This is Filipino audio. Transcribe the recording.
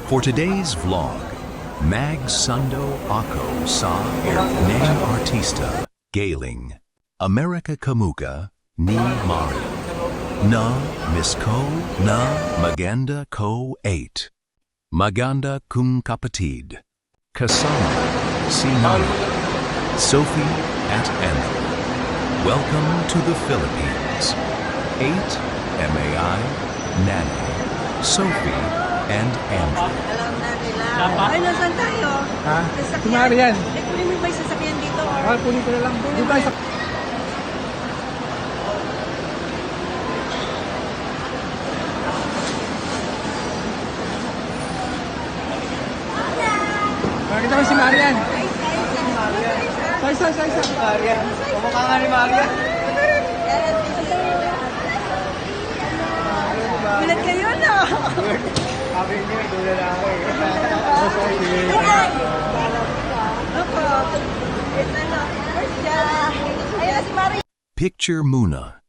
For today's vlog, Mag Sundo Ako sa Nang Artista Galing America Kamuga ni Mari na Miss Ko na Maganda Ko 8 Maganda Kung Kapatid Kasama si Nana Sophie at Andrew. Welcome to the Philippines. 8 MAI Nana Sophie and Andrew. Alam na nila. Ay, nasan tayo? Ha? Sasakyan. Sumari yan. Eh, kunin mo ba yung sasakyan dito? Ah, kunin ko na lang. Di ba isa? Nakita ko si Marian. Sa isa. Marian. Kumukha nga ni Marian. Bilat kayo na. Sabi niyo, dula na ako eh. Ako. Ito na. Ayun na si Mari. Picture Muna